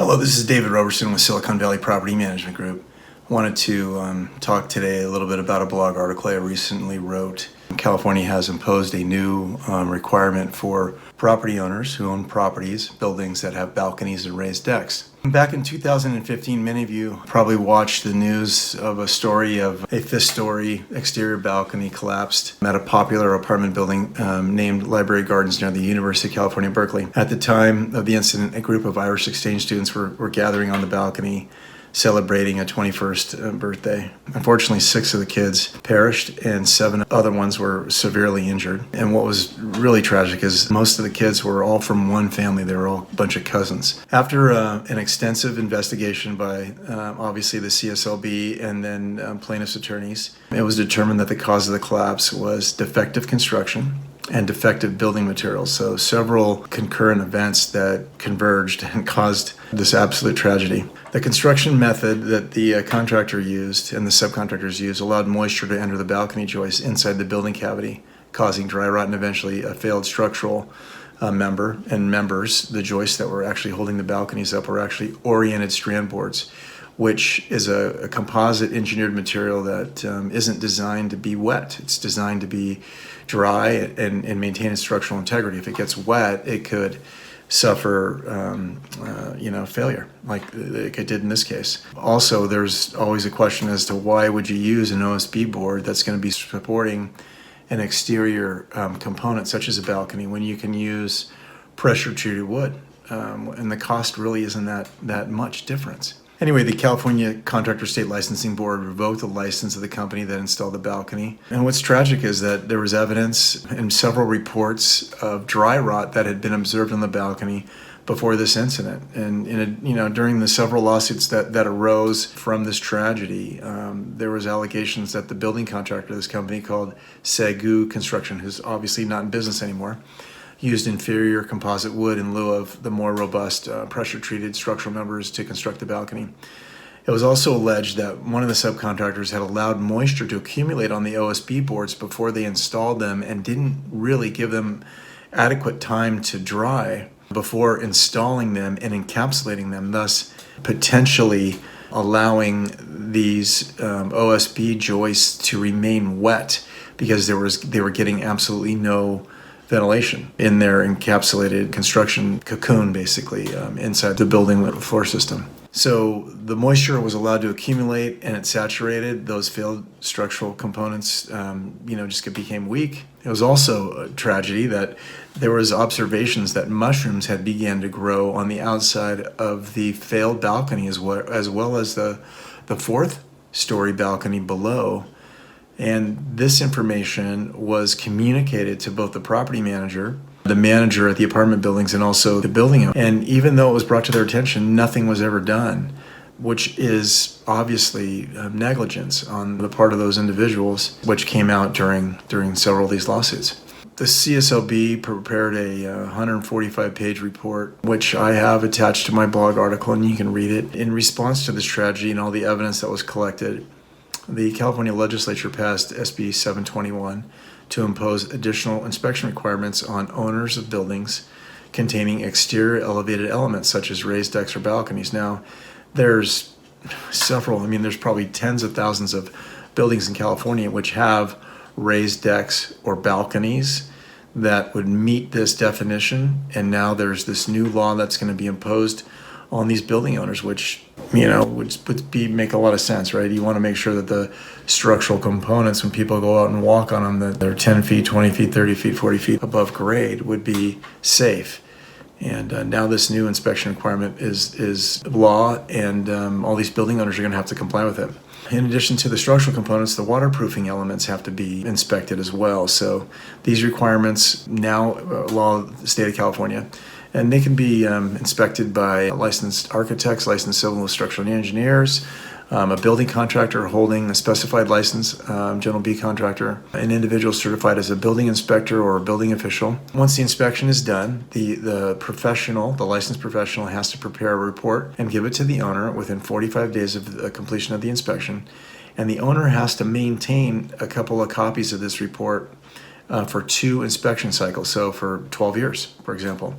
Hello, this is David Roberson with Silicon Valley Property Management Group. I wanted to talk today a little bit about a blog article I recently wrote. California has imposed a new requirement for property owners who own properties, buildings that have balconies and raised decks. Back in 2015, many of you probably watched the news of a story of a fifth-story exterior balcony collapsed at a popular apartment building named Library Gardens near the University of California, Berkeley. At the time of the incident, a group of Irish exchange students were gathering on the balcony celebrating a 21st birthday. Unfortunately, 6 of the kids perished and 7 other ones were severely injured. And what was really tragic is most of the kids were all from one family. They were all a bunch of cousins. After an extensive investigation by obviously the CSLB and then plaintiffs' attorneys, it was determined that the cause of the collapse was defective construction and defective building materials. So several concurrent events that converged and caused this absolute tragedy. The construction method that the contractor used and the subcontractors used allowed moisture to enter the balcony joist inside the building cavity, causing dry rot and eventually a failed structural member and members. The joists that were actually holding the balconies up were actually oriented strand boards, which is a composite engineered material that isn't designed to be wet. It's designed to be dry and maintain its structural integrity. If it gets wet, it could suffer failure, like it did in this case. Also, there's always a question as to why would you use an OSB board that's going to be supporting an exterior component such as a balcony when you can use pressure-treated wood, and the cost really isn't that much difference. Anyway, the California Contractor State Licensing Board revoked the license of the company that installed the balcony. And what's tragic is that there was evidence in several reports of dry rot that had been observed on the balcony before this incident. And during the several lawsuits that arose from this tragedy, there was allegations that the building contractor of this company called Segu Construction, who's obviously not in business anymore, used inferior composite wood in lieu of the more robust pressure-treated structural members to construct the balcony. It was also alleged that one of the subcontractors had allowed moisture to accumulate on the OSB boards before they installed them and didn't really give them adequate time to dry before installing them and encapsulating them, thus potentially allowing these OSB joists to remain wet because they were getting absolutely no ventilation in their encapsulated construction cocoon, basically, inside the building floor system. So the moisture was allowed to accumulate and it saturated those failed structural components, just became weak. It was also a tragedy that there was observations that mushrooms had began to grow on the outside of the failed balcony as well as the 4th-story balcony below. And this information was communicated to both the property manager, the manager at the apartment buildings, and also the building owner. And even though it was brought to their attention, nothing was ever done, which is obviously negligence on the part of those individuals, which came out during several of these lawsuits. The CSLB prepared a 145-page report, which I have attached to my blog article, and you can read it. In response to this tragedy and all the evidence that was collected, the California legislature passed SB 721 to impose additional inspection requirements on owners of buildings containing exterior elevated elements such as raised decks or balconies. Now, there's probably tens of thousands of buildings in California which have raised decks or balconies that would meet this definition, and now there's this new law that's going to be imposed on these building owners, which would make a lot of sense, right? You want to make sure that the structural components, when people go out and walk on them, that they're 10 feet, 20 feet, 30 feet, 40 feet above grade would be safe. And now this new inspection requirement is law, and all these building owners are going to have to comply with it. In addition to the structural components, the waterproofing elements have to be inspected as well. So these requirements now law of the state of California. And they can be inspected by licensed architects, licensed civil and structural engineers, a building contractor holding a specified license, General B contractor, an individual certified as a building inspector or a building official. Once the inspection is done, the licensed professional has to prepare a report and give it to the owner within 45 days of the completion of the inspection. And the owner has to maintain a couple of copies of this report for 2 inspection cycles, so for 12 years, for example.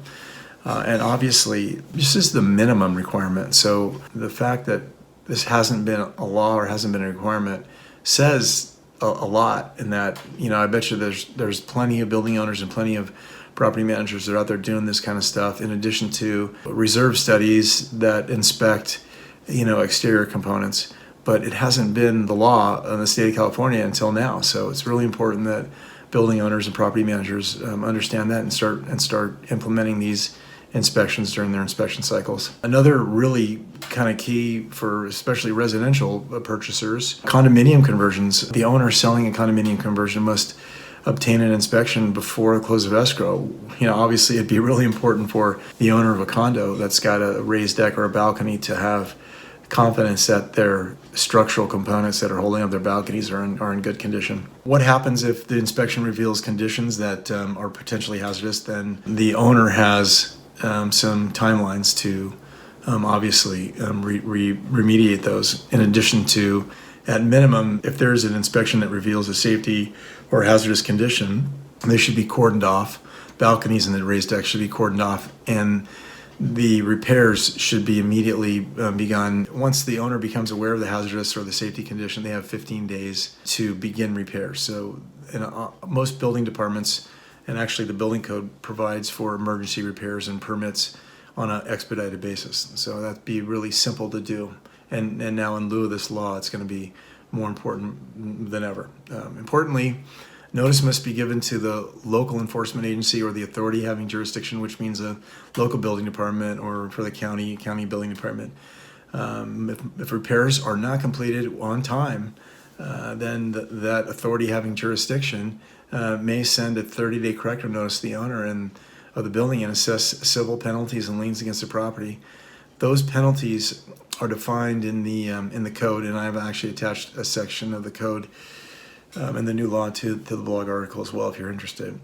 And obviously, this is the minimum requirement. So the fact that this hasn't been a law or hasn't been a requirement says a lot. In that, I bet you there's plenty of building owners and plenty of property managers that are out there doing this kind of stuff, in addition to reserve studies that inspect, exterior components. But it hasn't been the law in the state of California until now. So it's really important that building owners and property managers understand that and start implementing these inspections during their inspection cycles. Another really kind of key for especially residential purchasers, condominium conversions. The owner selling a condominium conversion must obtain an inspection before the close of escrow. Obviously it'd be really important for the owner of a condo that's got a raised deck or a balcony to have confidence that their structural components that are holding up their balconies are in good condition. What happens if the inspection reveals conditions that are potentially hazardous? Then the owner has some timelines to obviously remediate those. In addition to, at minimum, if there's an inspection that reveals a safety or hazardous condition, they should be cordoned off. Balconies and the raised deck should be cordoned off, and the repairs should be immediately begun. Once the owner becomes aware of the hazardous or the safety condition, they have 15 days to begin repairs. So in most building departments, and actually the building code provides for emergency repairs and permits on an expedited basis. So that'd be really simple to do. And now in lieu of this law, it's going to be more important than ever. Importantly, notice must be given to the local enforcement agency or the authority having jurisdiction, which means a local building department, or for the county building department. If repairs are not completed on time, then that authority having jurisdiction may send a 30-day corrective notice to the owner of the building and assess civil penalties and liens against the property. Those penalties are defined in the code, and I've actually attached a section of the code and the new law to the blog article as well if you're interested.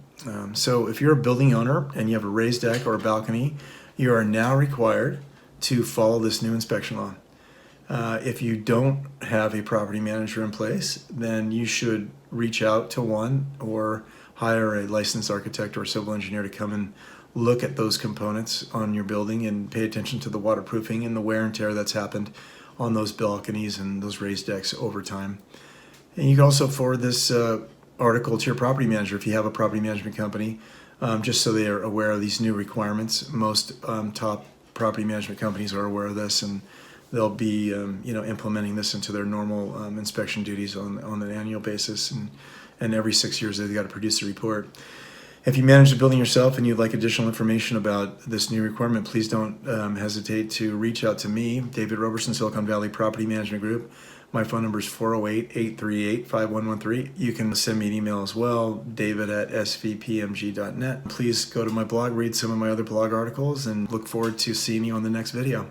So if you're a building owner and you have a raised deck or a balcony, you are now required to follow this new inspection law. If you don't have a property manager in place, then you should reach out to one or hire a licensed architect or civil engineer to come and look at those components on your building and pay attention to the waterproofing and the wear and tear that's happened on those balconies and those raised decks over time. And you can also forward this article to your property manager if you have a property management company, just so they are aware of these new requirements. Most top property management companies are aware of this, and they'll be implementing this into their normal inspection duties on an annual basis, and every 6 years they've got to produce a report. If you manage the building yourself and you'd like additional information about this new requirement, please don't hesitate to reach out to me, David Roberson, Silicon Valley Property Management Group. My phone number is 408-838-5113. You can send me an email as well, david@svpmg.net. Please go to my blog, read some of my other blog articles, and look forward to seeing you on the next video.